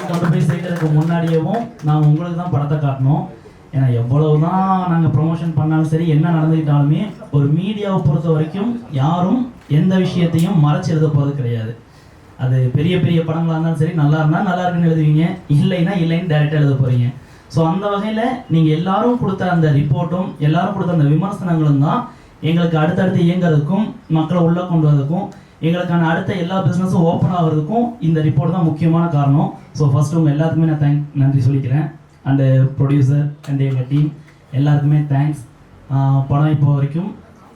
கொண்டு போய் சேர்க்கறதுக்கு முன்னாடியேவும் நாங்கள் உங்களுக்கு தான் படத்தை காட்டணும். ஏன்னா எவ்வளவு தான் நாங்கள் ப்ரொமோஷன் பண்ணாலும் சரி, என்ன நடந்துக்கிட்டாலுமே ஒரு மீடியாவை பொறுத்த வரைக்கும் யாரும் எந்த விஷயத்தையும் மறைச்சி எழுத போகிறது கிடையாது. அது பெரிய பெரிய படங்களாக இருந்தாலும் சரி, நல்லா இருந்தால் நல்லா இருக்குன்னு எழுதுவீங்க, இல்லைன்னா இல்லைன்னு டைரெக்டாக எழுத போகிறீங்க. ஸோ அந்த வகையில் நீங்கள் எல்லாரும் கொடுத்த அந்த ரிப்போர்ட்டும் எல்லாரும் கொடுத்த அந்த விமர்சனங்களும் தான் எங்களுக்கு அடுத்தடுத்து இயங்குறதுக்கும் மக்களை உள்ளே கொண்டு வரதுக்கும் எங்களுக்கான அடுத்த எல்லா பிஸ்னஸும் ஓப்பன் ஆகிறதுக்கும் இந்த ரிப்போர்ட் தான் முக்கியமான காரணம். ஸோ ஃபர்ஸ்ட் உங்கள் எல்லாத்துக்குமே நான் நன்றி சொல்லிக்கிறேன். அண்டு ப்ரொடியூசர் அண்ட் எங்கள் டீம் எல்லாருக்குமே தேங்க்ஸ். படம் இப்போ வரைக்கும்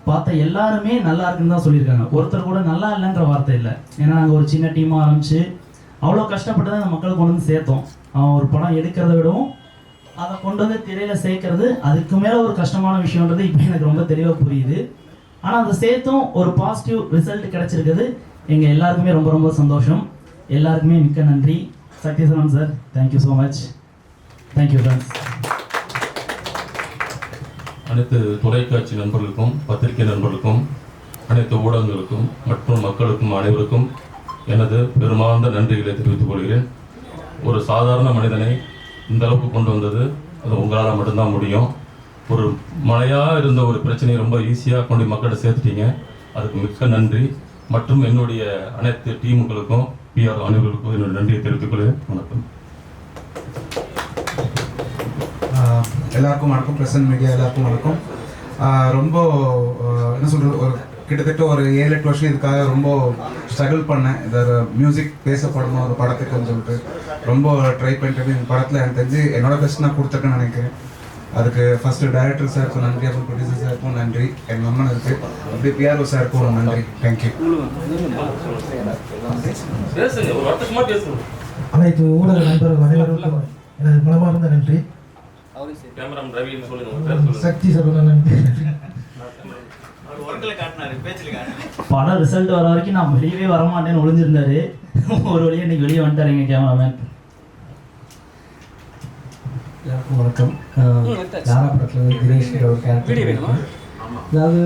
பார்த்த எல்லாருமே நல்லா இருக்குன்னு தான் சொல்லியிருக்காங்க. ஒருத்தர் கூட நல்லா இல்லைன்ற வார்த்தை இல்லை. ஏன்னா நாங்கள் ஒரு சின்ன டீமாக ஆரம்பித்து அவ்வளோ கஷ்டப்பட்டு தான் இந்த மக்களுக்கு கொண்டு வந்து சேர்த்தோம். ஒரு படம் எடுக்கிறத விடவும் அதை கொண்டு வந்து திரையில் சேர்க்கறது அதுக்கு மேலே ஒரு கஷ்டமான விஷயன்றது இப்போ எனக்கு ரொம்ப தெளிவாக புரியுது. ஆனால் அதை சேர்த்தும் ஒரு பாசிட்டிவ் ரிசல்ட் கிடச்சிருக்குது. எங்கள் எல்லாருக்குமே ரொம்ப ரொம்ப சந்தோஷம். எல்லாருக்குமே மிக்க நன்றி. Sakthisaran sir, thank you so much. Thank you friends. அனைத்து தொலைக்காட்சி நண்பர்களுக்கும், பத்திரிகை நண்பர்களுக்கும், அனைத்து ஊடகங்களுக்கும் மற்றும் மக்களுக்கும் அனைவருக்கும் எனது பெருமார்ந்த நன்றிகளை தெரிவித்துக் கொள்கிறேன். ஒரு சாதாரண மனிதனை இந்த அளவுக்கு கொண்டு வந்தது அது உங்களால் மட்டும்தான் முடியும். ஒரு மழையாக இருந்த ஒரு பிரச்சனையை ரொம்ப ஈஸியாக கொண்டு மக்கள்கிட்ட சேர்த்துட்டீங்க. அதுக்கு மிக்க நன்றி. மற்றும் என்னுடைய அனைத்து டீமுகளுக்கும் பிஆர் அனைவர்களுக்கும் என்னுடைய நன்றியை தெரிவித்துக் கொள்கிறேன். வணக்கம். எல்லாருக்கும் வணக்கம். பிரசன்ட் மீடியா எல்லாருக்கும் வணக்கம். ரொம்ப என்ன சொல்கிறது, ஒரு கிட்டத்தட்ட ஒரு 7-8 வருஷம் இதுக்காக ரொம்ப ஸ்ட்ரகிள் பண்ணேன். இந்த மியூசிக் பேசப்படணும் ஒரு படத்துக்குன்னு சொல்லிட்டு ரொம்ப ட்ரை பண்ணிட்டு இந்த படத்தில் எனக்கு தெரிஞ்சு என்னோட பெஸ்ட் நான் கொடுத்துருக்கேன்னு நினைக்கிறேன். அதுக்கு ஃபஸ்ட்டு டைரக்டர் சாருக்கும் நன்றி, அப்புறம் ப்ரொடியூசர் சாருக்கும் நன்றி, எங்கள் அம்மன் இருக்குது, அப்படியே பிஆர்ஓ சாருக்கும் நன்றி. தேங்க்யூ. அனைத்து ஊடக நண்பர்கள் அனைவருக்கும் எனது மனமார்ந்த நன்றி. சக்தி சார் நன்றி. படம் ரிசல்ட் வர வரைக்கும் நான் வெளியவே வரமாட்டேன்னு ஒளிஞ்சிருந்தாரு. ஒரு வழியாக இன்னைக்கு வெளியே வந்துட்டார் எங்கள் கேமராமேன். எல்லாருக்கும் வணக்கம். லாரா படத்தில் வந்து தினேஷ் ஒரு கேரக்டர். அதாவது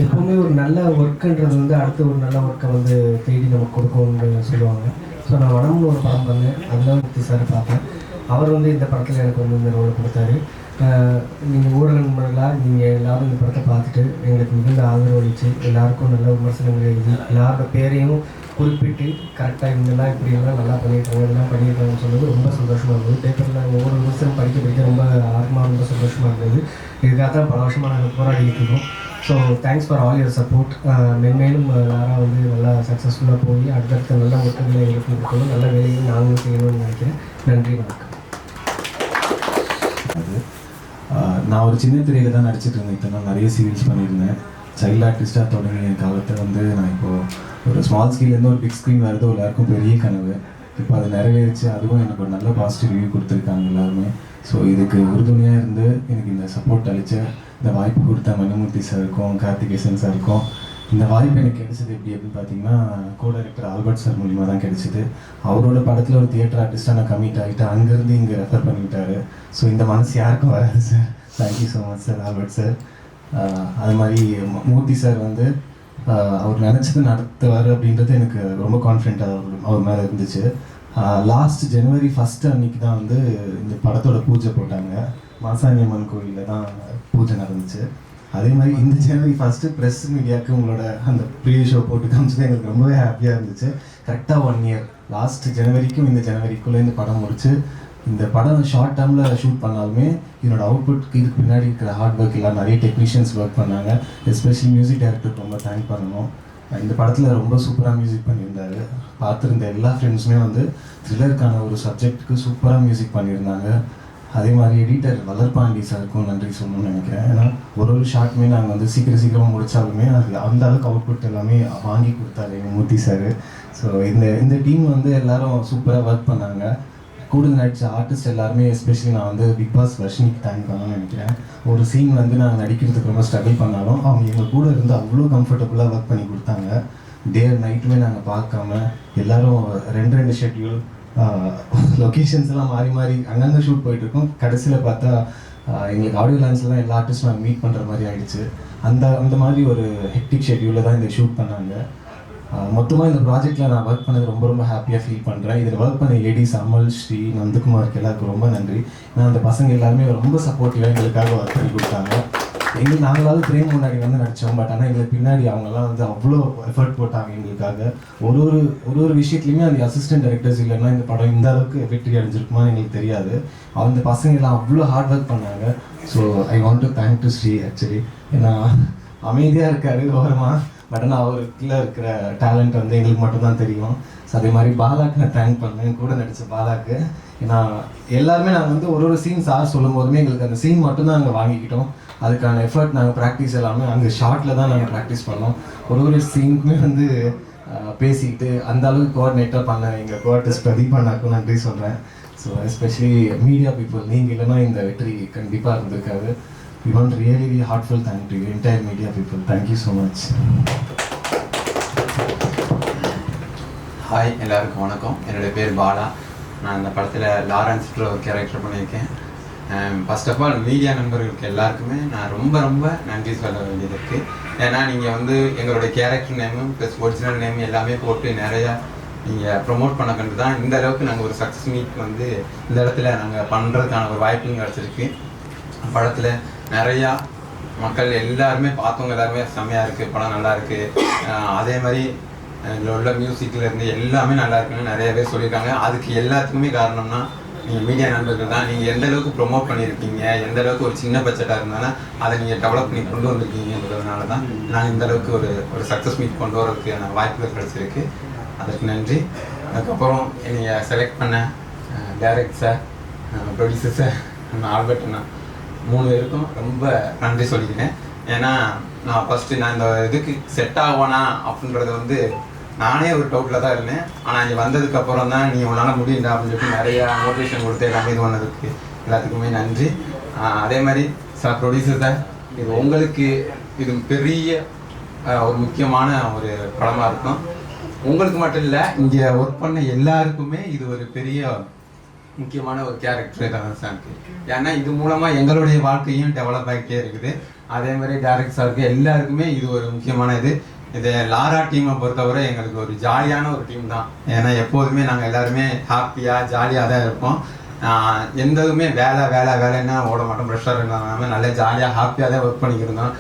எப்பவுமே ஒரு நல்ல ஒர்க்குன்றது வந்து அடுத்த ஒரு நல்ல ஒர்க்கை வந்து தேடி நமக்கு கொடுக்கும்னு சொல்லுவாங்க. ஸோ நான் வனம்னு ஒரு படம் பண்ணேன், அதில் முத்தி சார் பார்த்தேன். அவர் வந்து இந்த படத்தில் எனக்கு வந்து இந்த ரோலை கொடுத்தாரு. நீங்கள் ஊடக நண்பர்களாக நீங்கள் எல்லோரும் இந்த படத்தை பார்த்துட்டு எங்களுக்கு மிகுந்த ஆதரவு அளித்து எல்லாருக்கும் நல்ல விமர்சனங்கள் எழுதி எல்லாரோட பேரையும் குறிப்பிட்டு கரெக்டாக இவங்கெல்லாம் இப்படியெல்லாம் நல்லா பண்ணியிருக்காங்க, இதெல்லாம் பண்ணியிருக்காங்கன்னு சொன்னது ரொம்ப சந்தோஷமாக இருந்தது. பேப்பரில் ஒவ்வொரு விமர்சனம் படிக்க ரொம்ப ஆர்வமாக ரொம்ப சந்தோஷமாக இருந்தது. இதுக்காக தான் பல வருஷமாக நாங்கள் போராடிக்கிட்டு இருக்கோம். So thanks for all your support. மென்மேலும் லாரா வந்து நல்லா சக்ஸஸ்ஃபுல்லாக போய் அடுத்தடுத்த நல்ல ஒர்க்குகளை எங்களுக்கு கொடுக்கணும், நல்ல வேலையை நாங்களும் செய்யணும்னு நினைக்கிறேன். நன்றி, வணக்கம். நான் ஒரு சின்ன திரையில் தான் நடிச்சிட்டு இருந்தேன். இத்தனை நிறைய சீரியல்ஸ் பண்ணியிருந்தேன். சைல்டு ஆர்டிஸ்டாக தொடங்கிய காலத்தை வந்து நான் இப்போது ஒரு ஸ்மால் ஸ்கீல்லேருந்து ஒரு பிக் ஸ்க்ரீன் வரது எல்லாருக்கும் பெரிய கனவு. இப்போ அது நிறைவேறிச்சு. அதுவும் எனக்கு ஒரு நல்ல பாசிட்டிவ் ரிவ்யூ கொடுத்துருக்காங்க எல்லாருமே. ஸோ இதுக்கு உறுதுணையாக இருந்து எனக்கு இந்த சப்போர்ட் அளித்த, இந்த வாய்ப்பு கொடுத்த மணிமூர்த்தி சாருக்கும் கார்த்திகேசன் சாருக்கும், இந்த வாய்ப்பு எனக்கு கிடைச்சது எப்படி அப்படின்னு பார்த்தீங்கன்னா கோ டைரக்டர் ஆல்பர்ட் சார் மூலிமா தான் கிடைச்சிது. அவரோட படத்தில் ஒரு தியேட்டர் ஆர்டிஸ்ட்டாக நான் கமிட் ஆகிட்டு அங்கேருந்து இங்கே ரெஃபர் பண்ணிவிட்டாரு. ஸோ இந்த மனசு யாருக்கும் வராது sir. Thank you so much sir Albert sir. அது மாதிரி மூர்த்தி சார் வந்து அவர் நினச்சது நடத்துவார் அப்படின்றது எனக்கு ரொம்ப கான்ஃபிடென்ட்டாக அவர் மேலே இருந்துச்சு. லாஸ்ட் ஜனவரி 1 அன்னைக்கு தான் வந்து இந்த படத்தோட பூஜை போட்டாங்க. மாசாணியம்மன் கோயிலில் தான் பூஜை நடந்துச்சு. அதே மாதிரி இந்த ஜனவரி 1 ப்ரெஸ் மீடியாவுக்கு உங்களோட அந்த ப்ரீவியூ ஷோ போட்டு காமிச்சது எங்களுக்கு ரொம்பவே ஹாப்பியாக இருந்துச்சு. கரெக்டாக 1 இயர் லாஸ்ட் ஜனவரிக்கும் இந்த ஜனவரிக்குள்ளே இந்த படம் முடிச்சு, இந்த படம் ஷார்ட் டேர்மில் ஷூட் பண்ணாலுமே என்னோடய அவுட்புட்க்கு இதுக்கு பின்னாடி இருக்கிற ஹார்ட் ஒர்க் எல்லாம் நிறைய டெக்னீஷியன்ஸ் ஒர்க் பண்ணாங்க. எஸ்பெஷலி மியூசிக் டைரக்டருக்கு ரொம்ப தேங்க் பண்ணணும். இந்த படத்தில் ரொம்ப சூப்பராக மியூசிக் பண்ணியிருந்தாரு. பார்த்துருந்த எல்லா ஃப்ரெண்ட்ஸுமே வந்து த்ரில்லருக்கான ஒரு சப்ஜெக்ட்டுக்கு சூப்பராக மியூசிக் பண்ணியிருந்தாங்க. அதே மாதிரி எடிட்டர் வளர்பாண்டி சாருக்கும் நன்றி சொல்லணும்னு நினைக்கிறேன். ஏன்னா ஒரு ஷார்ட்டுமே நாங்கள் வந்து சீக்கிரமாக முடித்தாலுமே அது அந்த அளவுக்கு அவுட்புட் எல்லாமே வாங்கி கொடுத்தாரு எங்கள் மூர்த்தி சார். ஸோ இந்த டீம் வந்து எல்லோரும் சூப்பராக ஒர்க் பண்ணாங்க. கூட நடித்த ஆர்டிஸ்ட் எல்லாருமே, எஸ்பெஷலி நான் வந்து பிக் பாஸ் வர்ஷினிக்கு தேங்க் பண்ணணும்னு நினைக்கிறேன். ஒரு சீன் வந்து நாங்கள் நடிக்கிறதுக்கு ரொம்ப ஸ்ட்ரகிள் பண்ணாலும் அவங்க எங்கள் கூட இருந்து அவ்வளோ கம்ஃபர்டபுளாக ஒர்க் பண்ணி கொடுத்தாங்க. டே அண்ட் நைட்டுமே நாங்கள் பார்க்காம எல்லோரும் 2 ஷெட்யூல் லொக்கேஷன்ஸ் எல்லாம் மாறி மாறி அங்கங்கே ஷூட் போயிட்டுருக்கோம். கடைசியில் பார்த்தா எங்களுக்கு ஆடியோ லான்ச்சில் தான் எல்லா ஆர்டிஸ்ட்டும் நாங்கள் மீட் பண்ணுற மாதிரி ஆகிடுச்சு. அந்த மாதிரி ஒரு ஹெக்டிக் ஷெட்யூலில் தான் இந்த ஷூட் பண்ணாங்க. மொத்தமாக இந்த ப்ராஜெக்டில் நான் ஒர்க் பண்ணது ரொம்ப ரொம்ப ஹாப்பியாக ஃபீல் பண்ணுறேன். இதில் ஒர்க் பண்ண ஏடிஸ் அமல், ஸ்ரீ, நந்தகுமாருக்கு எல்லாருக்கும் ரொம்ப நன்றி. நான் அந்த பசங்க எல்லாருமே ரொம்ப சப்போர்ட்டிவாக எங்களுக்காக ஒர்க் பண்ணி கொடுத்தாங்க. நாங்களாவது ஃப்ரேம் முன்னாடி வந்து நடித்தோம், பட் ஆனால் எங்களுக்கு பின்னாடி அவங்கெல்லாம் வந்து அவ்வளோ எஃபர்ட் போட்டாங்க எங்களுக்காக. ஒரு விஷயத்துலையுமே அந்த அசிஸ்டன்ட் டைரக்டர்ஸ் இல்லைன்னா இந்த படம் இந்த அளவுக்கு வெற்றி அடைஞ்சிருக்குமான்னு எங்களுக்கு தெரியாது. அந்த பசங்க எல்லாம் அவ்வளோ ஹார்ட் ஒர்க் பண்ணாங்க. So I want to thank to Sri. Actually ஏன்னா அமைதியாக இருக்காரு ஓரமாக, பட் ஆனால் அவருக்குள்ள இருக்கிற டேலண்ட் வந்து எங்களுக்கு மட்டும்தான் தெரியும். ஸோ அதே மாதிரி பாலாக்கு நான் தேங்க் பண்ணேன், கூட நடித்த பாலாக்கு. ஏன்னா எல்லாருமே நாங்கள் வந்து ஒரு சீன் சார் சொல்லும் போதுமே எங்களுக்கு அந்த சீன் மட்டும்தான் நாங்கள் வாங்கிக்கிட்டோம். அதுக்கான எஃபர்ட் நாங்கள் ப்ராக்டிஸ் எல்லாமே அங்கே ஷார்ட்டில் தான் நாங்கள் ப்ராக்டிஸ் பண்ணோம். ஒரு சீனுக்குமே வந்து பேசிக்கிட்டு அந்த அளவுக்கு கோஆர்டினேட்டாக பண்ண எங்கள் கோஆர்டிஸ்ட் பிரதீப் அண்ணாக்கும் நன்றி சொல்கிறேன். ஸோ எஸ்பெஷலி மீடியா பீப்புள், நீங்கள் இல்லைன்னா இந்த வெற்றி கண்டிப்பாக இருந்திருக்காது. We want really heartful thank to entire media people. Thank you so much. Hi, எல்லாருக்கும் வணக்கம். என்னுடைய பேர் பாலா. நான் இந்த படத்தில் லாரன்ஸ்ன்ற ஒரு கேரக்டர் பண்ணியிருக்கேன். ஃபர்ஸ்ட் ஆஃப் ஆல் மீடியா நண்பர்களுக்கு எல்லாருக்குமே நான் ரொம்ப ரொம்ப நன்றி சொல்ல வேண்டியது இருக்குது. ஏன்னா நீங்கள் வந்து எங்களுடைய கேரக்டர் நேமும் ப்ளஸ் ஒரிஜினல் நேம் எல்லாமே போட்டு நிறையா நீங்கள் ப்ரொமோட் பண்ண கண்டு தான் இந்த அளவுக்கு நாங்கள் ஒரு சக்ஸஸ் மீட் வந்து இந்த இடத்துல நாங்கள் பண்ணுறதுக்கான ஒரு வாய்ப்பும் கிடச்சிருக்கு. படத்தில் நிறையா மக்கள் எல்லாருமே பார்த்தவங்க எல்லாருமே செம்மையாக இருக்குது, படம் நல்லா இருக்குது. அதே மாதிரி இதில் உள்ள மியூசிக்லேருந்து எல்லாமே நல்லா இருக்குன்னு நிறைய பேர் சொல்லியிருக்காங்க. அதுக்கு எல்லாத்துக்குமே காரணம்னா நீங்கள் மீடியா நண்பர்கள் தான். நீங்கள் எந்த அளவுக்கு ப்ரொமோட் பண்ணியிருக்கீங்க, எந்த அளவுக்கு ஒரு சின்ன பட்ஜெட்டாக இருந்தாலும் அதை நீங்கள் டெவலப் பண்ணி கொண்டு வந்திருக்கீங்கன்றதுனால தான் நாங்கள் இந்த அளவுக்கு ஒரு சக்ஸஸ் மீட் கொண்டு வரதுக்கான வாய்ப்புகள் கிடச்சிருக்கு. அதற்கு நன்றி. அதுக்கப்புறம் என்னை செலக்ட் பண்ண director sir, producer sir, Albert அண்ணா 3 பேருக்கும் ரொம்ப நன்றி சொல்லிக்கிறேன். ஏன்னா நான் ஃபஸ்ட்டு நான் இந்த இதுக்கு செட் ஆகுவானா அப்படின்றது வந்து நானே ஒரு டவுட்டில் தான் இருந்தேன். ஆனால் இங்கே வந்ததுக்கப்புறம் தான் நீ உன்னால் முடியுண்டா அப்படின்னு சொல்லிட்டு நிறையா மோட்டிவேஷன் கொடுத்து எல்லாமே இது பண்ணதுக்கு எல்லாத்துக்குமே நன்றி. அதே மாதிரி சார் ப்ரொடியூசர் சார், இது உங்களுக்கு இது பெரிய ஒரு முக்கியமான ஒரு படமாக இருக்கும். உங்களுக்கு மட்டும் இல்லை, இங்கே ஒர்க் பண்ண எல்லாருக்குமே இது ஒரு பெரிய முக்கியமான ஒரு கேரக்டர் தான் சார். ஏன்னா இது மூலமாக எங்களுடைய வாழ்க்கையும் டெவலப் ஆகிட்டே இருக்குது. அதே மாதிரி டைரக்டர் சாருக்கு எல்லாருக்குமே இது ஒரு முக்கியமான இது லாரா டீமை பொறுத்தவரை எங்களுக்கு ஒரு ஜாலியான ஒரு டீம் தான். ஏன்னா எப்போதுமே நாங்கள் எல்லாருமே ஹாப்பியாக ஜாலியாக தான் இருப்போம். எந்ததுமே வேலைன்னா ஓட மாட்டோம். ப்ரெஷர் இருந்தாலும் நல்லா ஜாலியாக ஹாப்பியாக தான் ஒர்க் பண்ணிக்கிருந்தோம்.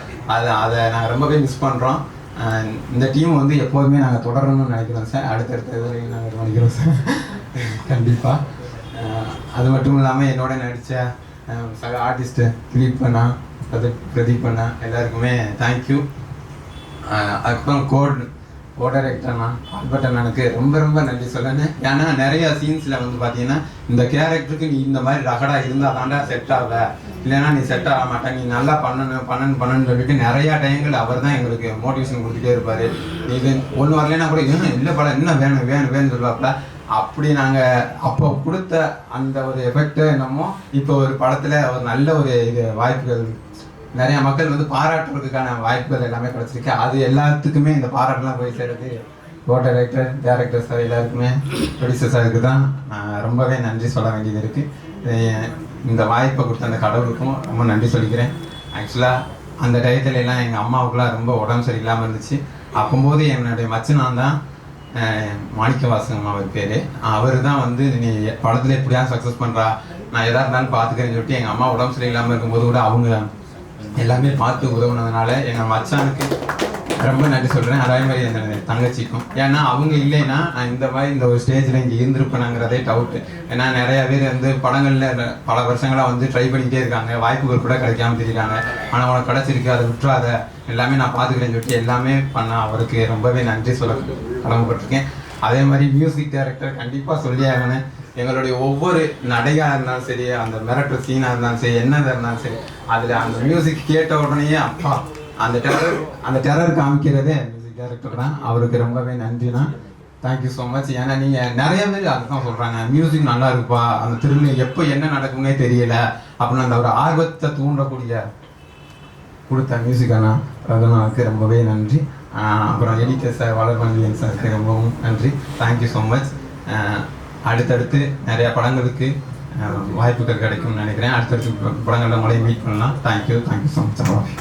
அதை நாங்கள் ரொம்பவே மிஸ் பண்ணுறோம். இந்த டீம் வந்து எப்போதுமே நாங்கள் தொடரணும்னு நினைக்கிறோம் சார். அடுத்தடுத்த இதுவரையும் நாங்கள் நினைக்கிறோம் சார் கண்டிப்பாக. அது மட்டும் இல்லாமல் என்னோட நடித்த சக ஆர்டிஸ்ட்டு திலீப் அண்ணா, பிரதீப் அண்ணா எல்லாருக்குமே தேங்க்யூ. அதுக்கப்புறம் கோ டைரக்டர்ண்ணா ஆல்பர்ட் அண்ணனுக்கு ரொம்ப ரொம்ப நன்றி சொல்லணும். ஏன்னா நிறையா சீன்ஸில் வந்து பார்த்தீங்கன்னா இந்த கேரக்டருக்கு நீ இந்த மாதிரி ரகடாக இருந்தால் தாண்டா செட் ஆகல, இல்லைன்னா நீ செட் ஆக மாட்டேன், நீ நல்லா பண்ணணும்னு சொல்லிட்டு நிறையா டைங்கள் அவர் தான் எங்களுக்கு மோட்டிவேஷன் கொடுத்துட்டே இருப்பார். நீ ஒன்று வரலைன்னா கூட இல்லை படம் இன்னும் வேணும்னு சொல்லுவாப்புல. அப்படி நாங்கள் அப்போ கொடுத்த அந்த ஒரு எஃபெக்ட்டு என்னமோ இப்போ ஒரு படத்தில் ஒரு நல்ல ஒரு வாய்ப்புகள் நிறையா மக்கள் வந்து பாராட்டுறதுக்கான வாய்ப்புகள் எல்லாமே கிடச்சிருக்கு. அது எல்லாத்துக்குமே இந்த பாராட்டுலாம் போய் சேர்றது கோ டேரக்டர் சார் எல்லாருக்குமே, ப்ரொடியூசர் சாருக்கு தான் நான் ரொம்பவே நன்றி சொல்ல வேண்டியது இருக்குது. இந்த வாய்ப்பை கொடுத்த அந்த கடவுளுக்கும் ரொம்ப நன்றி சொல்லிக்கிறேன். ஆக்சுவலாக அந்த டயத்துல எல்லாம் எங்கள் அம்மாவுக்குலாம் ரொம்ப உடம்பு சரியில்லாமல் இருந்துச்சு. அப்போது என்னுடைய மச்சனான் தான் மாணிக்கவாசகம் அவர் பேர். அவர் தான் வந்து நீ படத்தில் எப்படியா சக்ஸஸ் பண்ணுறா, நான் எதாக இருந்தாலும் பார்த்துக்கிறேன்னு சொல்லிட்டு எங்கள் அம்மா உடம்பு சரியில்லாமல் இருக்கும்போது கூட அவங்க எல்லாமே பார்த்து உதவுனதுனால எங்கள் மச்சானுக்கு ரொம்ப நன்றி சொல்கிறேன். அதே மாதிரி அந்த தங்கச்சிக்கும். ஏன்னா அவங்க இல்லைன்னா நான் இந்த ஒரு ஸ்டேஜில் இங்கே இருந்திருப்பேனாங்கிறதே டவுட்டு. ஏன்னா நிறையா பேர் வந்து படங்களில் பல வருஷங்களாக வந்து ட்ரை பண்ணிக்கிட்டே இருக்காங்க, வாய்ப்புகள் கூட கிடைக்காம தெரியுறாங்க. ஆனால் உனக்கு கிடச்சிருக்கு, அதை விட்டுறாத, எல்லாமே நான் பார்த்துக்கிறேன்னு சொல்லிட்டு எல்லாமே பண்ண அவருக்கு ரொம்பவே நன்றி சொல்ல கடமைப்பட்டிருக்கேன். அதே மாதிரி மியூசிக் டைரக்டர் கண்டிப்பாக சொல்லி ஆகணும். எங்களுடைய ஒவ்வொரு நடையாக இருந்தாலும் சரி, அந்த மிரட்டுற சீனாக இருந்தாலும் சரி, என்னதாக இருந்தாலும் சரி, அதில் அந்த மியூசிக் கேட்ட உடனேயே அப்பா அந்த டெரர் காமிக்கிறதே மியூசிக் டைரக்டர் தான். அவருக்கு ரொம்பவே நன்றிண்ணா. Thank you so much. ஏன்னா நீங்கள் நிறைய பேர் அதுதான் சொல்கிறாங்க, மியூசிக் நல்லா இருக்குப்பா, அந்த திரும்ப எப்போ என்ன நடக்கும்னே தெரியல அப்படின்னு அந்த ஒரு ஆர்வத்தை தூண்டக்கூடிய கொடுத்த மியூசிக் அண்ணா ரகுநாக்கு ரொம்பவே நன்றி. அப்புறம் எடிட்டர் சார் வளர்மணியன் சாருக்கு ரொம்பவும் நன்றி. Thank you so much. அடுத்தடுத்து நிறையா படங்களுக்கு வாய்ப்புகள் கிடைக்கும்னு நினைக்கிறேன். அடுத்தடுத்து படங்களில் உங்களை மீட் பண்ணலாம். Thank you so much.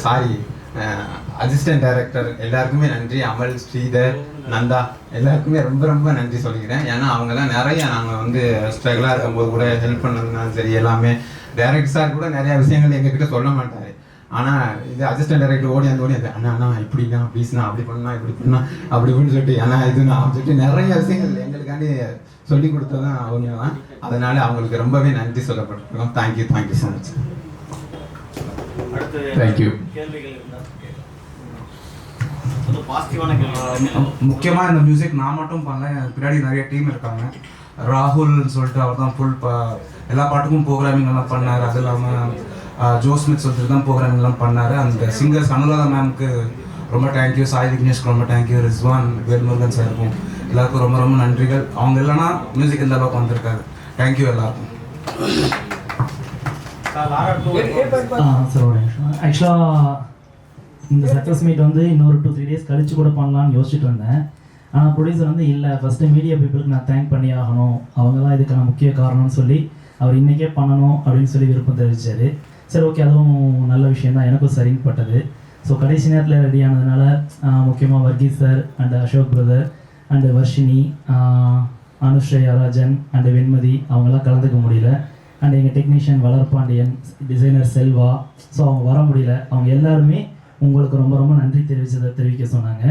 Sorry, assistant director எல்லாருக்குமே நன்றி. அமல், ஸ்ரீதர், நந்தா எல்லாருக்குமே ரொம்ப ரொம்ப நன்றி சொல்லிக்கிறேன். ஏன்னா அவங்கெல்லாம் நிறைய நாங்கள் வந்து ஸ்ட்ரகிளாக இருக்கும்போது கூட ஹெல்ப் பண்ணதுனாலும் சரி, எல்லாமே டைரக்டர் சார் கூட நிறையா விஷயங்கள் எங்ககிட்ட சொல்ல மாட்டார். ஆனால் இது அசிஸ்டன்ட் டைரக்டர் ஓடி அந்த அண்ணா இப்படின்னா ப்ளீஸ்ண்ணா அப்படி பண்ணா இப்படி பண்ணா அப்படி இப்படின்னு சொல்லிட்டு ஏன்னா இது நான் சொல்லிட்டு நிறைய விஷயங்கள் எங்களுக்காண்டி சொல்லி கொடுத்ததான் அவங்க தான். அதனால அவங்களுக்கு ரொம்பவே நன்றி சொல்லப்பட்டிருக்கோம். Thank you so much. தேங்க்யூ. முக்கியமாக இந்த மியூசிக் நான் மட்டும் பண்ணேன், பின்னாடி நிறைய டீம் இருக்காங்க. ராகுல்னு சொல்லிட்டு அவர் தான் ஃபுல் எல்லா பாட்டுக்கும் ப்ரோக்ராமிங் எல்லாம் பண்ணார். அது இல்லாமல் ஜோஸ்மித் சொல்லிட்டு தான் ப்ரோக்ராமிங் எல்லாம் பண்ணார். அந்த சிங்கர்ஸ் அனுராதா மேம்க்கு ரொம்ப தேங்க்யூ, சாய் விக்னேஷ்க்கு ரொம்ப தேங்க்யூ, ரிஸ்வான், வேல்முருகன் சாருக்கும் எல்லாருக்கும் ரொம்ப ரொம்ப நன்றிகள். அவங்க இல்லைன்னா மியூசிக் இந்த அளவுக்கு வந்திருக்காரு. தேங்க்யூ எல்லாருக்கும். ஆக்சுவலாக இந்த சக்ஸஸ் மீட் வந்து இன்னொரு 2-3 days கழிச்சு கூட பண்ணலான்னு யோசிச்சுட்டு இருந்தேன். ஆனால் ப்ரொடியூசர் வந்து இல்லை, ஃபஸ்ட்டு மீடியா பீப்புளுக்கு நான் தேங்க் பண்ணி ஆகணும், அவங்க தான் இதுக்கான முக்கிய காரணம்னு சொல்லி அவர் இன்றைக்கே பண்ணணும் அப்படின்னு சொல்லி விருப்பம் தெரிவித்தார். சரி, ஓகே, அதுவும் நல்ல விஷயம் தான், எனக்கும் சரின்னு பட்டது. ஸோ கடைசி நேரத்தில் ரெடி ஆனதுனால முக்கியமாக Varghese sir and Ashok brother and Varshini, Anusraya Rajan and Venmathi அவங்கெல்லாம் கலந்துக்க முடியல. அண்ட் எங்கள் technician Valarpandian, designer Selva, so அவங்க வர முடியல. அவங்க எல்லாருமே உங்களுக்கு ரொம்ப ரொம்ப நன்றி தெரிவிக்க சொன்னாங்க.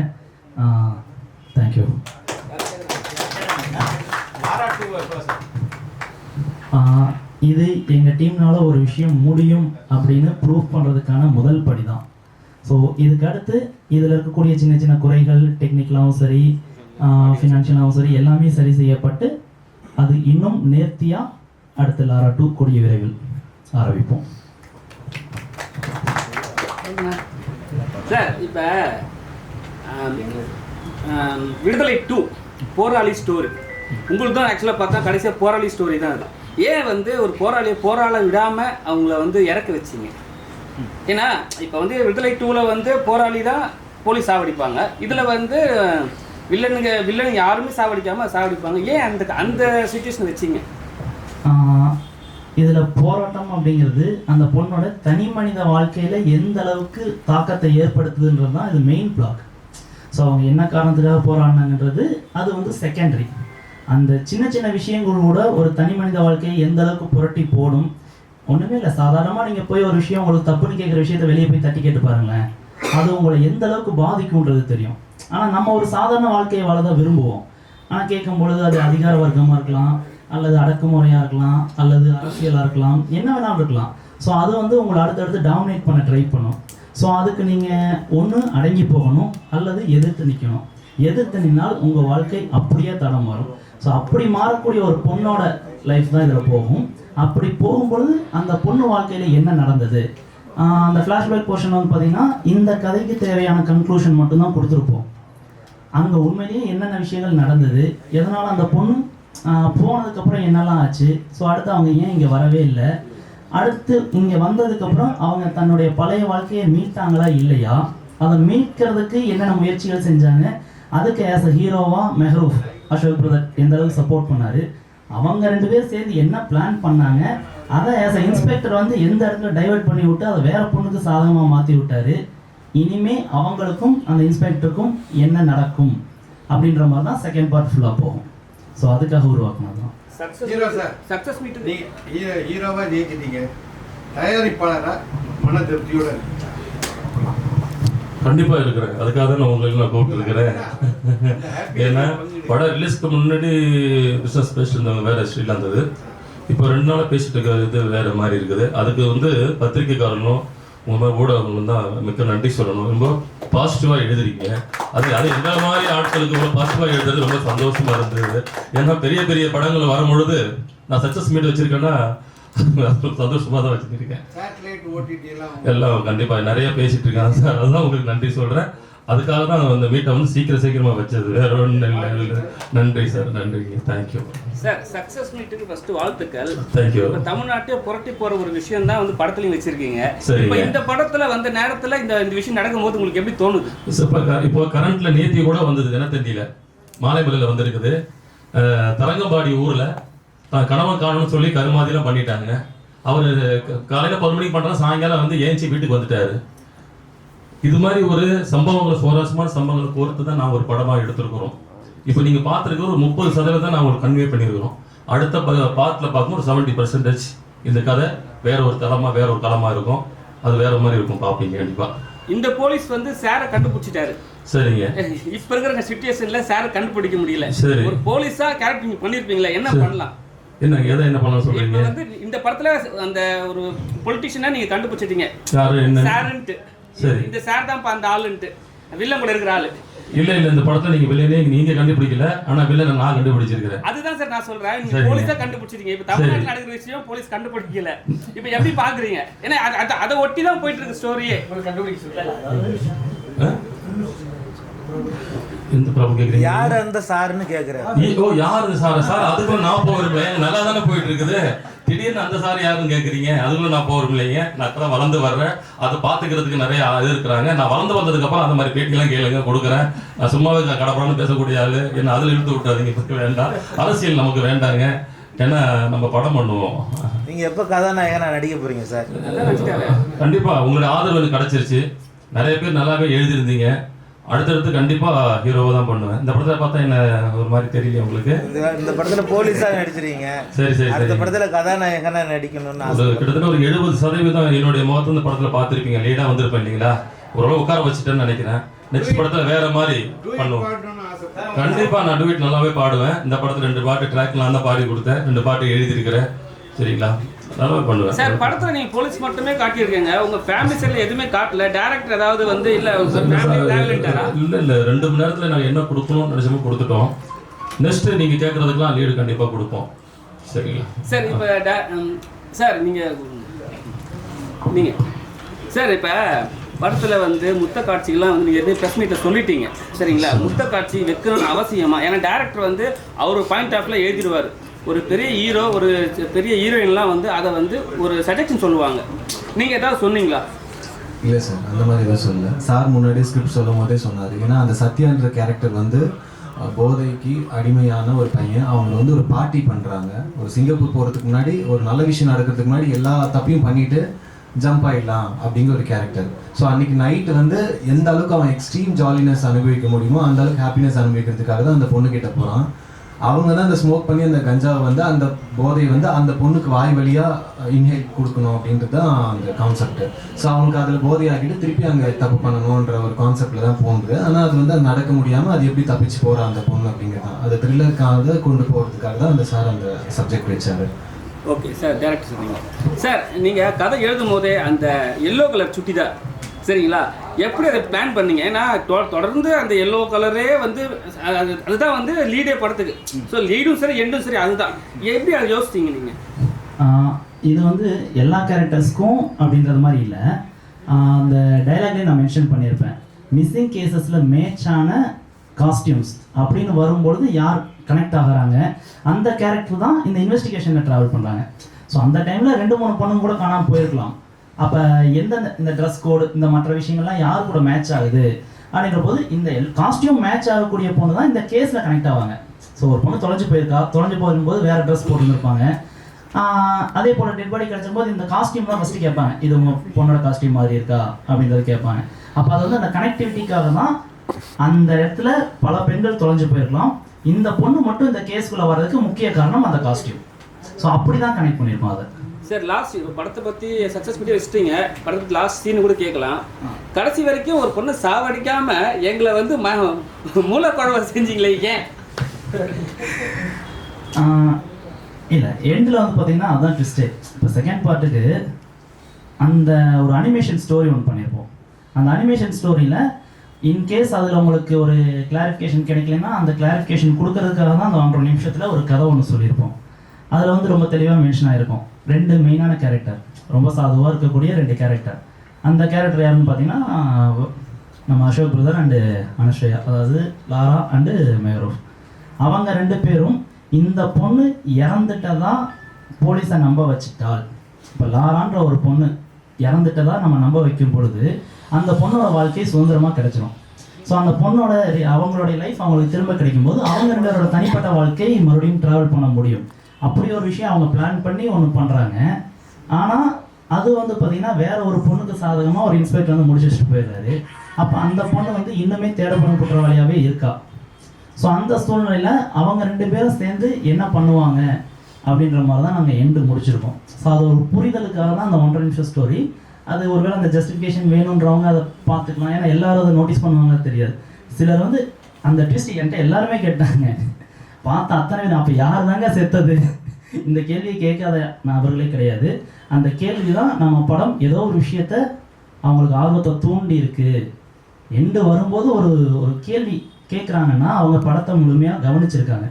தேங்க்யூ. இது எங்கள் டீம்னால ஒரு விஷயம் முடியும் அப்படின்னு ப்ரூவ் பண்ணுறதுக்கான முதல் படி தான். ஸோ இதுக்கு அடுத்து இதில் இருக்கக்கூடிய சின்ன சின்ன குறைகள் டெக்னிக்கலாகவும் சரி, ஃபினான்ஷியலாகவும் சரி, எல்லாமே சரி செய்யப்பட்டு அது இன்னும் நேர்த்தியாக அடுத்த லாரா 2 கூடிய விரைவில் ஆரம்பிப்போம். சார், இப்போ விடுதலை 2 போராளி ஸ்டோரி உங்களுக்கு தான் ஆக்சுவலாக பார்த்தா கடைசியாக போராளி ஸ்டோரி தான் அது. ஏன் வந்து ஒரு போராளியை போராள விடாமல் அவங்கள வந்து இறக்க வச்சிங்க? ஏன்னா இப்போ வந்து விடுதலை 2ல் வந்து போராளி தான் போலீஸ் சாவடிப்பாங்க, இதில் வந்து வில்லனுங்க யாருமே சாவடிக்காமல் சாவடிப்பாங்க. ஏன் அந்த சுச்சுவேஷன் வச்சிங்க? இதில் போராட்டம் அப்படிங்கிறது அந்த பொண்ணோட தனி மனித வாழ்க்கையில் எந்த அளவுக்கு தாக்கத்தை ஏற்படுத்துதுன்றது தான் இது மெயின் பிளாக். ஸோ அவங்க என்ன காரணத்துக்காக போராடினாங்கன்றது அது வந்து செகண்டரி. அந்த சின்ன சின்ன விஷயங்கள் கூட ஒரு தனி மனித வாழ்க்கையை எந்த அளவுக்கு புரட்டி போடும். ஒன்றுமே இல்லை, சாதாரணமாக நீங்கள் போய் ஒரு விஷயம் உங்களுக்கு தப்புன்னு கேட்குற விஷயத்த வெளியே போய் தட்டி கேட்டு பாருங்களேன், அது உங்களை எந்த அளவுக்கு பாதிக்கும்ன்றது தெரியும். ஆனால் நம்ம ஒரு சாதாரண வாழ்க்கையை வாழ தான் விரும்புவோம். ஆனால் கேட்கும் பொழுது அது அதிகார வர்க்கமாக இருக்கலாம், அல்லது அடக்குமுறையாக இருக்கலாம், அல்லது அரசியலாக இருக்கலாம், என்ன வேணாலும் இருக்கலாம். ஸோ அது வந்து உங்களை அடுத்தடுத்து டாமினேட் பண்ண ட்ரை பண்ணும். ஸோ அதுக்கு நீங்கள் ஒன்று அடங்கி போகணும், அல்லது எதிர்த்து நிற்கணும். எதிர்த்து நின்னால் உங்கள் வாழ்க்கை அப்படியே தடம் வரும். ஸோ அப்படி மாறக்கூடிய ஒரு பொண்ணோட லைஃப் தான் இதில் போகும். அப்படி போகும்பொழுது அந்த பொண்ணு வாழ்க்கையில் என்ன நடந்தது, அந்த ஃப்ளாஷ்பேக் போர்ஷன் வந்து பார்த்திங்கன்னா இந்த கதைக்கு தேவையான கன்க்ளூஷன் மட்டும்தான் கொடுத்துருப்போம். அங்கே உண்மையிலேயே என்னென்ன விஷயங்கள் நடந்தது, எதனால் அந்த பொண்ணு போனதுக்கப்புறம் என்னெல்லாம் ஆச்சு, ஸோ அடுத்து அவங்க ஏன் இங்கே வரவே இல்லை, அடுத்து இங்கே வந்ததுக்கப்புறம் அவங்க தன்னுடைய பழைய வாழ்க்கையை மீட்டாங்களா இல்லையா, அதை மீட்கிறதுக்கு என்னென்ன முயற்சிகள் செஞ்சாங்க, அதுக்கு ஆஸ் அ ஹீரோவாக மெஹரூப் அசோக் பிரதர் எந்த அளவுக்கு சப்போர்ட் பண்ணார், அவங்க 2 பேர் சேர்ந்து என்ன பிளான் பண்ணாங்க, அதை ஆஸ் அ இன்ஸ்பெக்டர் வந்து எந்த இடத்துல டைவர்ட் பண்ணி விட்டு அதை வேற பொண்ணுக்கு சாதகமாக மாற்றி விட்டார். இனிமே அவங்களுக்கும் அந்த இன்ஸ்பெக்டருக்கும் என்ன நடக்கும் அப்படின்ற மாதிரி தான் செகண்ட் பார்ட் ஃபுல்லாக போகும். ஸோ அதுக்காக உருவாக்குனது தான். சக்ஸஸ் மீட் ஹீரோவா ஜெயிச்சிட்டீங்க, தயாரிப்பாளரா மன திருப்தியோட கண்டிப்பாக இருக்கிறேன். அதுக்காக தான் நான் உங்களுக்கு நான் கூப்பிட்டுருக்கிறேன். ஏன்னா படம் ரிலீஸ்க்கு முன்னாடி பிஸ்னஸ் பேசிட்டு இருந்தவங்க வேறு ஸ்டைலாக இருந்தது. இப்போ 2 நாளாக பேசிட்டு இருக்கிற இது வேறு மாதிரி இருக்குது. அதுக்கு வந்து பத்திரிக்கைக்காரனும் உங்கள் மாதிரி ஊடகங்களும் தான் மிக்க நன்றி சொல்லணும். ரொம்ப பாசிட்டிவாக எழுதுறீங்க. அது எந்த மாதிரி ஆட்களுக்கு ரொம்ப பாசிட்டிவாக எழுதுறது ரொம்ப சந்தோஷமாக இருந்தது. ஏன்னா பெரிய பெரிய படங்கள் வரும்பொழுது நான் சக்ஸஸ் மீட் வச்சுருக்கேன்னா சந்தோஷமாக தான் வச்சுருக்கேன். எல்லாம் கண்டிப்பாக நிறைய பேசிகிட்டு இருக்காங்க சார், அதுதான் உங்களுக்கு நன்றி சொல்கிறேன். அதுக்காக தான் அந்த மீட்டை வந்து சீக்கிரமா வச்சது, வேற ஒன்றும் இல்லை. நன்றி சார், நன்றிங்க, தேங்க்யூ சார். சக்ஸஸ் மீட்டுக்கு ஃபர்ஸ்ட் வாழ்த்துக்கள். தேங்க்யூ. இப்போ தமிழ்நாட்டையே புரட்டி போற ஒரு விஷயம் தான் வந்து படத்துலையும் வச்சிருக்கீங்க. சரிங்க. இப்போ இந்த படத்துல வந்த நேரத்துல இந்த விஷயம் நடக்கும்போது உங்களுக்கு எப்படி தோணுது? இப்போ கரண்ட்ல நேத்தி கூட வந்தது, தினத்தந்தியில மாலைமலையில் வந்திருக்குது. தரங்கம்பாடி ஊர்ல தான் கணவன் காணணும்னு சொல்லி கருமாதிலாம் பண்ணிட்டாங்க. அவர் காலையில 10 மணிக்கு பண்றாரு, சாயங்காலம் வந்து ஏஞ்சி வீட்டுக்கு வந்துட்டாரு. இது மாதிரி ஒரு சம்பவங்களை, சுவாரஸ்யமான சம்பவங்களை கோர்த்து தான் நான் ஒரு படமா எடுத்திருக்கிறோம். இப்போ நீங்க பார்த்துருக்க ஒரு 30% நான் ஒரு கன்வே பண்ணியிருக்கிறோம். அடுத்த பார்ட்ல பார்க்கும்போது ஒரு 70% இந்த கதை வேற ஒரு தளமா, வேற ஒரு களமா இருக்கும். அது வேற மாதிரி இருக்கும், பார்ப்பீங்க கண்டிப்பா. இந்த போலீஸ் வந்து சாரை கண்டுபிடிச்சிட்டாரு. சரிங்க. இப்ப இருக்கிற சிச்சுவேஷன்ல சாரை கண்டுபிடிக்க முடியல. சரி. ஒரு போலீஸா கேரக்டர் நீங்க பண்ணிருப்பீங்களா, என்ன பண்ணலாம்? என்ன பண்ணலாம் சொல்றீங்க? இப்போ வந்து இந்த படத்துல அந்த ஒரு பொலிட்டிஷியனா நீங்க கண்டுபிடிச்சிட்டீங்க, யாரு என்ன சார்ன்ட்டு. சரி. இந்த சார் தான் அந்த ஆளுன்ட்டு, வில்லன் கூட இருக்கிற ஆளு. இல்ல இந்த படத்துல நீங்க வில்லனே நீங்க கண்டுபிடிக்கல, ஆனா வில்லனை நான் கண்டுபிடிச்சிருக்கிறேன். அதுதான் சார் நான் சொல்றேன், நீங்க போலீஸா கண்டுபிடிச்சிருக்கீங்க. இப்ப தமிழ்நாட்டுல நடக்கிற விஷயம் போலீஸ் கண்டுபிடிக்கல. இப்ப எப்படி பாக்குறீங்க? ஏன்னா அதை ஒட்டி தான் போயிட்டு இருக்கு ஸ்டோரியே. எந்த ப்ராப்ளம் கேக்குறீங்க? யார் அந்த சார்னு கேக்குறேன். ஓ, யாரு சார்? சார் அதுக்குள்ள நான் போகிறேன், நல்லா தானே போயிட்டு இருக்குது. திடீர்னு அந்த சார் யாருன்னு கேக்குறீங்க? அதுக்குள்ள நான் போகிறோம் இல்லைங்க. நான் இப்பதான் வளர்ந்து வர்றேன், அதை பாத்துக்கிறதுக்கு நிறைய இது இருக்கிறாங்க. நான் வளர்ந்து வந்ததுக்கு அப்புறம் அந்த மாதிரி பேட்டிலாம் கேளுங்க, கொடுக்குறேன். நான் சும்மாவே கடப்படான்னு பேசக்கூடிய ஆளு, என்ன அதுல இழுத்து விட்டாதீங்க, வேண்டாம். அரசியல் நமக்கு வேண்டாங்க, ஏன்னா நம்ம படம் பண்ணுவோம். நீங்க எப்ப கதாநாயகனா நடிக்க போறீங்க சார்? கண்டிப்பா உங்களுடைய ஆதரவு எனக்கு கிடைச்சிருச்சு. நிறைய பேர் நல்லாவே எழுதியிருந்தீங்க. அடுத்தடுத்து கண்டிப்பா ஹீரோவா தான் பண்ணுவேன். இந்த படத்துல பார்த்தா என்ன ஒரு மாதிரி தெரியல உங்களுக்கு? இந்த படத்துல போலீஸா நடிச்சிருக்கீங்க. சரி சரி. அடுத்த படத்துல கதாநாயகனா நடிக்கணும்னு கிட்டத்தட்ட ஒரு 70% என்னுடைய முகத்தை இந்த படத்துல பார்த்திருப்பீங்க. லீடா வந்திருப்பேன் இல்லைங்களா? ஓரளவு உட்கார வச்சுட்டேன்னு நினைக்கிறேன். நெக்ஸ்ட் படத்துல வேற மாதிரி பண்ணுவோம். கண்டிப்பா நான் டூயிட் நல்லாவே பாடுவேன். இந்த படத்துல 2 பாட்டு ட்ராக் நான் தான் பாடி கொடுத்தேன், 2 பாட்டு எழுதியிருக்கிறேன். சரிங்களா? நல்லா பண்ணுவேன் சார். படத்துல நீங்க போலீஸ் மட்டுமே காட்டியிருக்கீங்க, உங்க ஃபேமிலி சைடுல எதுவுமே காட்டல. டைரக்டர் ஏதாவது வந்து இல்ல இல்ல 2 மணி நேரத்துல நாங்க என்ன கொடுக்கணும்னு நினைச்சோமோ கொடுத்துட்டோம். நெக்ஸ்ட் நீங்க கேட்கறதுக்குலாம் லீடு கண்டிப்பா கொடுப்போம். சரிங்களா சார்? இப்ப சார் நீங்க சார் இப்ப படத்துல வந்து முத்த காட்சிகள்லாம் வந்து நீங்க எதுவும் ப்ரெஸ் மீட்டில் சொல்லிட்டீங்க, சரிங்களா? முத்த காட்சி வைக்கணும்னு அவசியமா? ஏன்னா டேரக்டர் வந்து அவர் பாயிண்ட் ஆஃப்ல எழுதிடுவார். ஒரு பெரிய ஹீரோ, ஒரு பெரிய ஹீரோயின்லாம் வந்து அதை வந்து ஒரு சஜெக்ஷன் சொல்லுவாங்க. நீங்கள் ஏதாவது சொன்னீங்களா? இல்லை சார், அந்த மாதிரி எதுவும் சொல்லலை. சார் முன்னாடியே ஸ்கிரிப்ட் சொல்லும் போதே சொன்னார். ஏன்னா அந்த சத்யான்ற கேரக்டர் வந்து போதைக்கு அடிமையான ஒரு பையன். அவங்க வந்து ஒரு பார்ட்டி பண்ணுறாங்க. ஒரு சிங்கப்பூர் போகிறதுக்கு முன்னாடி, ஒரு நல்ல விஷயம் நடக்கிறதுக்கு முன்னாடி எல்லா தப்பையும் பண்ணிவிட்டு ஜம்ப் ஆகிடலாம் அப்படிங்கிற ஒரு கேரக்டர். ஸோ அன்றைக்கி நைட்டு வந்து எந்த அளவுக்கு அவன் எக்ஸ்ட்ரீம் ஜாலினஸ் அனுபவிக்க முடியுமோ அந்த அளவுக்கு ஹாப்பினஸ் அனுபவிக்கிறதுக்காக தான் அந்த பொண்ணுக்கிட்ட போகிறான். அவங்க தான் அந்த ஸ்மோக் பண்ணி அந்த கஞ்சாவை வந்து, அந்த போதையை வந்து அந்த பொண்ணுக்கு வாய் வழியாக இன்ஹேல் கொடுக்கணும் அப்படின்றது தான் அந்த கான்செப்ட். ஸோ அவங்களுக்கு அதில் போதையாகிட்டு திருப்பி அங்கே தப்பு பண்ணணுன்ற ஒரு கான்செப்டில் தான் போகுது. ஆனால் அது வந்து அது நடக்க முடியாமல் அது எப்படி தப்பிச்சு போகிறா அந்த பொண்ணு அப்படிங்கிறது தான். அது த்ரில்லருக்காக கொண்டு போகிறதுக்காக தான் அந்த சார் அந்த சப்ஜெக்ட் வச்சார். Okay sir. டேரக்டர் சொன்னீங்க சார், நீங்கள் கதை எழுதும் போதே அந்த எல்லோ கலர் சுட்டி தான், சரிங்களா? எப்படி அதை பிளான் பண்ணீங்க? ஏன்னா தொடர்ந்து அந்த எல்லோ கலரே வந்து அதுதான் வந்து லீடே படத்துக்கு. ஸோ லீடும் சரி எண்டும் சரி அதுதான். எப்படி அதை யோசிச்சிங்க நீங்கள்? இது வந்து எல்லா கேரக்டர்ஸ்க்கும் அப்படின்றது மாதிரி இல்லை. அந்த டைலாக்லேயே நான் மென்ஷன் பண்ணியிருப்பேன், மிஸ்ஸிங் கேசஸில் மேட்சான காஸ்டியூம்ஸ் அப்படின்னு வரும்பொழுது யார் கனெக்ட் ஆகிறாங்க அந்த கேரக்டர் தான் இந்த இன்வெஸ்டிகேஷனில் ட்ராவல் பண்ணுறாங்க. ஸோ அந்த டைமில் 2-3 பொண்ணுங்க கூட காணாமல் போயிருக்கலாம். அப்போ எந்தெந்த இந்த ட்ரெஸ் கோடு இந்த மற்ற விஷயங்கள்லாம் யார் கூட மேட்ச் ஆகுது அப்படின்ற போது இந்த காஸ்டியூம் மேட்ச் ஆகக்கூடிய பொண்ணு தான் இந்த கேஸில் கனெக்ட் ஆவாங்க. ஸோ ஒரு பொண்ணு தொலைஞ்சு போகும்போது வேறு ட்ரெஸ் போட்டுருப்பாங்க. அதே போல் டெட் பாடி கிடச்சும்போது இந்த காஸ்டியூம் தான் ஃபஸ்ட்டு கேட்பாங்க, இது உங்கள் பொண்ணோட காஸ்டியூம் மாதிரி இருக்கா அப்படின்றது கேட்பாங்க. அப்போ அது வந்து அந்த கனெக்டிவிட்டிக்காக தான். அந்த இடத்துல பல பெண்கள் தொலைஞ்சு போயிருக்கலாம், இந்த பொண்ணு மட்டும் இந்த கேஸ்குள்ளே வர்றதுக்கு முக்கிய காரணம் அந்த காஸ்டியூம். ஸோ அப்படி தான் கனெக்ட் பண்ணியிருக்கோம் அதை. சார் லாஸ்ட் படத்தை பற்றி சக்ஸஸ் பற்றி வச்சுட்டீங்க, படத்துக்கு லாஸ்ட் சீனு கூட கேட்கலாம். கடைசி வரைக்கும் ஒரு பொண்ணை சாவடிக்காம எங்களை வந்து மூலக்குழவை செஞ்சீங்களே, ஏன்? இல்லை எண்டில் வந்து பார்த்தீங்கன்னா அதுதான் ட்விஸ்ட்டு. இப்போ செகண்ட் பார்ட்டுக்கு அந்த ஒரு அனிமேஷன் ஸ்டோரி ஒன்று பண்ணியிருப்போம். அந்த அனிமேஷன் ஸ்டோரியில் இன்கேஸ் அதில் உங்களுக்கு ஒரு கிளாரிஃபிகேஷன் கிடைக்கலன்னா அந்த கிளாரிஃபிகேஷன் கொடுக்கறதுக்காக தான் அந்த 1.5 நிமிஷத்தில் ஒரு கதை ஒன்று சொல்லியிருப்போம். அதில் வந்து ரொம்ப தெளிவாக மென்ஷன் ஆகிருக்கும். 2 மெயினான கேரக்டர், ரொம்ப சாதுவாக இருக்கக்கூடிய 2 கேரக்டர். அந்த கேரக்டர் யாருன்னு பார்த்தீங்கன்னா நம்ம அசோக் பிரதர் அண்டு அனுஷ்யா, அதாவது லாரா அண்டு மேரோஃப், அவங்க 2 பேரும் இந்த பொண்ணு இறந்துட்டதா போலீஸை நம்ப வச்சுட்டால், இப்போ லாரான்ற ஒரு பொண்ணு இறந்துட்டதா நம்ம நம்ப வைக்கும் பொழுது அந்த பொண்ணோட வாழ்க்கை சுதந்திரமாக கிடைச்சிடும். ஸோ அந்த பொண்ணோட அவங்களுடைய லைஃப் அவங்களுக்கு திரும்ப கிடைக்கும்போது அவங்க 2 பேரோட தனிப்பட்ட வாழ்க்கை மறுபடியும் ட்ராவல் பண்ண முடியும். அப்படி ஒரு விஷயம் அவங்க பிளான் பண்ணி ஒன்று பண்ணுறாங்க. ஆனால் அது வந்து பார்த்திங்கன்னா வேற ஒரு பொண்ணுக்கு சாதகமாக ஒரு இன்ஸ்பெக்டர் வந்து முடிச்சு வச்சுட்டு போயிடுறாரு. அப்போ அந்த பொண்ணு வந்து இன்னுமே தேடப்படும் குற்றவாளியாகவே இருக்கா. ஸோ அந்த சூழ்நிலையில் அவங்க 2 பேரும் சேர்ந்து என்ன பண்ணுவாங்க அப்படின்ற மாதிரி தான் நாங்கள் எண்டு முடிச்சிருக்கோம். ஸோ அது ஒரு புரிதலுக்காக தான் அந்த 1.5 நிமிஷம் ஸ்டோரி. அது ஒருவேளை அந்த ஜஸ்டிஃபிகேஷன் வேணுன்றவங்க அதை பார்த்துக்கலாம். ஏன்னா எல்லாரும் அதை நோட்டீஸ் பண்ணுவாங்க தெரியாது. சிலர் வந்து அந்த ட்விஸ்ட் என்கிட்ட எல்லாருமே கேட்டாங்க, பார்த்தா அத்தனை பேர் அப்போ யார் தாங்க செத்தது, இந்த கேள்வியை கேட்காத நபர்களே கிடையாது. அந்த கேள்வி தான் நம்ம படம் ஏதோ ஒரு விஷயத்த அவங்களுக்கு ஆர்வத்தை தூண்டி இருக்கு. எண்டு வரும்போது ஒரு கேள்வி கேட்குறாங்கன்னா அவங்க படத்தை முழுமையாக கவனிச்சிருக்காங்க.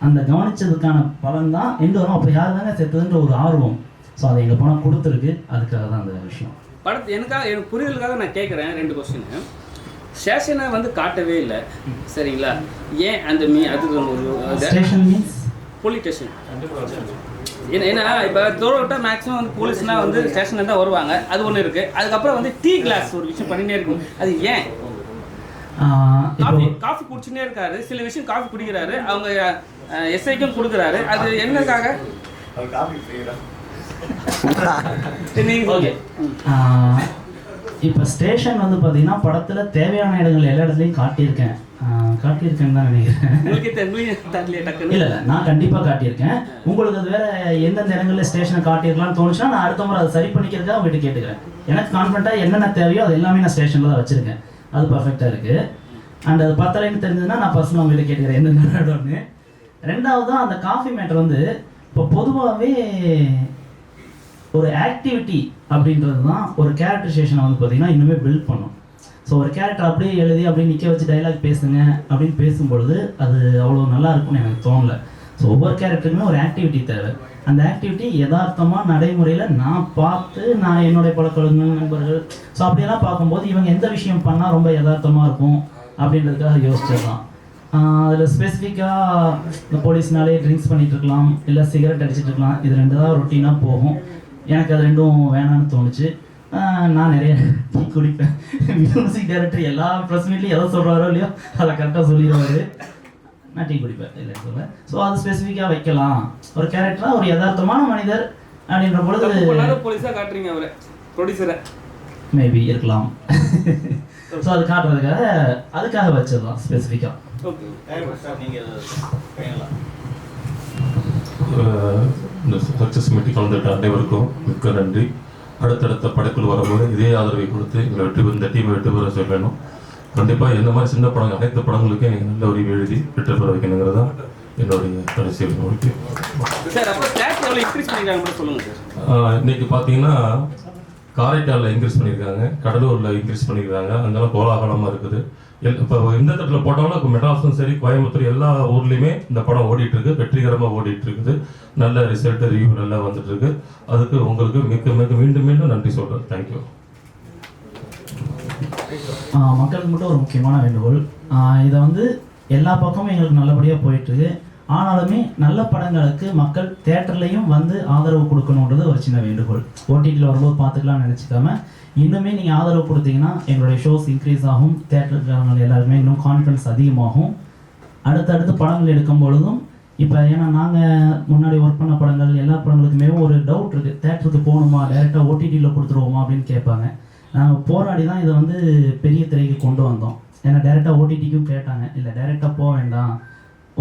அந்த கவனிச்சதுக்கான பலன் தான் எண்டு வரும். அப்போ யார் தானே செத்ததுன்ற ஒரு ஆர்வம். ஸோ அதை எங்கள் படம் கொடுத்துருக்கு. அதுக்காக தான் அந்த விஷயம். படத்தை எனக்கு புரிதலுக்காக நான் கேட்குறேன் 2 கொஸ்டின். ஸ்டேஷனை வந்து காட்டவே இல்லை, சரிங்களா? ஏன் அந்த அது ஸ்டேஷன் மீன்ஸ் போலீஸ் ஸ்டேஷன். ஏன்னா இப்போ தோட்ட மேக்ஸிமம் வந்து போலீஸ்னால் வந்து ஸ்டேஷனில் தான் வருவாங்க, அது ஒன்று இருக்குது. அதுக்கப்புறம் வந்து டீ கிளாஸ் ஒரு விஷயம் பண்ணிகிட்டே இருக்கும். அது ஏன்? காஃபி குடிச்சுட்டே இருக்காரு, சில விஷயம் காஃபி குடிக்கிறாரு, அவங்க எஸ்ஐக்கும் கொடுக்குறாரு. அது என்னக்காக? ஓகே, இப்போ ஸ்டேஷன் வந்து பார்த்தீங்கன்னா படத்தில் தேவையான இடங்கள் எல்லா இடத்துலையும் காட்டியிருக்கேன்னு தான் நினைக்கிறேன். இல்லை நான் கண்டிப்பாக காட்டியிருக்கேன். உங்களுக்கு அது வேற எந்தெந்த இடங்களில் ஸ்டேஷனை காட்டியிருக்கலாம்னு தோணுச்சுன்னா நான் அடுத்த முறை அதை சரி பண்ணிக்கிறதுக்காக உங்கள்கிட்ட கேட்டுக்கிறேன். எனக்கு கான்ஃபிடண்ட்டாக என்னென்ன தேவையோ அது எல்லாமே நான் ஸ்டேஷனில் தான் வச்சுருக்கேன். அது பர்ஃபெக்டாக இருக்குது. அண்ட் அது பத்தலைன்னு தெரிஞ்சதுன்னா நான் பர்சனலாக உங்கள்கிட்ட கேட்டுக்கிறேன் எந்தெந்த இடம்னு. ரெண்டாவது அந்த காஃபி மேட்டர் வந்து இப்போ பொதுவாகவே ஒரு ஆக்டிவிட்டி அப்படின்றது தான் ஒரு கேரக்டரைசேஷனை வந்து பார்த்திங்கன்னா இன்னுமே பில்ட் பண்ணும். ஸோ ஒரு கேரக்டர் அப்படியே எழுதி அப்படியே நிற்க வச்சு டைலாக் பேசுங்க அப்படின்னு பேசும்பொழுது அது அவ்வளோ நல்லா இருக்கும்னு எனக்கு தோணலை. ஸோ ஒவ்வொரு கேரக்டருக்குமே ஒரு ஆக்டிவிட்டி தேவை. அந்த ஆக்டிவிட்டி யதார்த்தமாக நடைமுறையில் நான் பார்த்து நான் என்னுடைய பழக்கங்கள் நண்பர்கள் ஸோ அப்படியெல்லாம் பார்க்கும்போது இவங்க எந்த விஷயம் பண்ணால் ரொம்ப யதார்த்தமாக இருக்கும் அப்படின்றதுக்காக யோசிச்சிடலாம். அதில் ஸ்பெசிஃபிக்காக இந்த போலீஸ்னாலே ட்ரிங்க்ஸ் பண்ணிகிட்டு இருக்கலாம், இல்லை சிகரெட் அடிச்சுட்டு இருக்கலாம். இது 2 தான் ரொட்டீனாக போகும். எனக்கு அது 2ம் வேணான்னு தோணுச்சு. நான் நிறைய டீ குடிப்பேன். மியூசிக் டைரக்டர் எல்லா ப்ரெஸ் மீட்லையும் எதை சொல்கிறாரோ இல்லையோ அதை கரெக்டாக சொல்லிடுவார். நான் டீ குடிப்பேன் இல்லை சொல்ல. ஸோ அது ஸ்பெசிஃபிக்காக வைக்கலாம். ஒரு கேரக்டராக ஒரு யதார்த்தமான மனிதர் அப்படின்ற பொழுது போலீஸாக காட்டுறீங்க அவரை ப்ரொடியூசரை மேபி இருக்கலாம். ஸோ அது காட்டுறதுக்காக அதுக்காக வச்சிடலாம் ஸ்பெசிஃபிக்காக. இந்த சக்ஸஸ் மீட்டிங் கலந்துட்ட அனைவருக்கும் மிக்க நன்றி. அடுத்தடுத்த படைப்புகள் வரும்போது இதே ஆதரவை கொடுத்து எங்களை இந்த டீமை வெற்றி பெற சொல்லணும். கண்டிப்பாக இந்த மாதிரி சின்ன படங்கள் அனைத்து படங்களுக்கும் எனக்கு நல்ல ஒரு எழுதி வெற்றி பெற வைக்கணுங்கிறது தான் என்னுடைய கடைசி நோக்கி. இன்னைக்கு பார்த்தீங்கன்னா காரைக்காலில் இன்க்ரீஸ் பண்ணியிருக்காங்க, கடலூரில் இன்க்ரீஸ் பண்ணியிருக்காங்க. அங்கெல்லாம் கோலாகலமாக இருக்குது. இப்போ எந்த தட்டில் போட்டாலும் இப்போ மெட்ராஸும் சரி கோயம்புத்தூர் எல்லா ஊர்லேயுமே இந்த படம் ஓடிட்டுருக்கு, வெற்றிகரமாக ஓடிட்டுருக்குது. நல்ல ரிசல்ட்டு ரிவ்யூ நல்லா வந்துட்டுருக்கு. அதுக்கு உங்களுக்கு மிக மிக மீண்டும் மீண்டும் நன்றி சொல்கிறேன். தேங்க்யூ. மக்களுக்கு மட்டும் ஒரு முக்கியமான வேண்டுகோள், இதை வந்து எல்லா பக்கமும் எங்களுக்கு நல்லபடியாக போயிட்டுருக்கு. ஆனாலுமே நல்ல படங்களுக்கு மக்கள் தேட்டர்லையும் வந்து ஆதரவு கொடுக்கணுன்றது ஒரு சின்ன வேண்டுகோள். ஓடிடியில் வரும்போது பார்த்துக்கலாம்னு நினச்சிக்காம இன்னுமே நீங்கள் ஆதரவு கொடுத்தீங்கன்னா எங்களுடைய ஷோஸ் இன்க்ரீஸ் ஆகும், தேட்டருக்காரங்க எல்லாருமே இன்னும் கான்ஃபிடன்ஸ் அதிகமாகும். அடுத்தடுத்து படங்கள் எடுக்கும் பொழுதும் இப்போ ஏன்னா நாங்கள் முன்னாடி ஒர்க் பண்ண படங்கள் எல்லா படங்களுக்குமே ஒரு டவுட் இருக்குது, தேட்டருக்கு போகணுமா டேரெக்டாக ஓடிடியில் கொடுத்துருவோமா அப்படின்னு கேட்பாங்க. நாங்கள் போராடி தான் இதை வந்து பெரிய திரைக்கு கொண்டு வந்தோம். ஏன்னா டேரெக்டாக ஓடிடிக்கும் கேட்டாங்க, இல்லை டேரெக்டாக போக வேண்டாம்,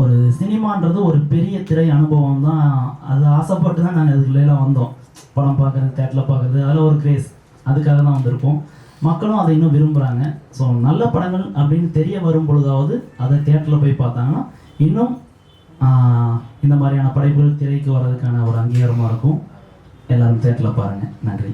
ஒரு சினிமான்றது ஒரு பெரிய திரை அனுபவம் தான், அது ஆசைப்பட்டு தான் நாங்கள் இதுக்குள்ளேலாம் வந்தோம். படம் பார்க்குறது, தேட்டரில் பார்க்குறது, அதில் ஒரு கிரேஸ், அதுக்காக தான் வந்திருப்போம். மக்களும் அதை இன்னும் விரும்புகிறாங்க. ஸோ நல்ல படங்கள் அப்படின்னு தெரிய வரும் பொழுதாவது அதை தேட்டரில் போய் பார்த்தாங்கன்னா இன்னும் இந்த மாதிரியான படைப்புகள் திரைக்கு வர்றதுக்கான ஒரு அங்கீகாரமாக இருக்கும். எல்லோரும் தேட்டரில் பாருங்கள். நன்றி.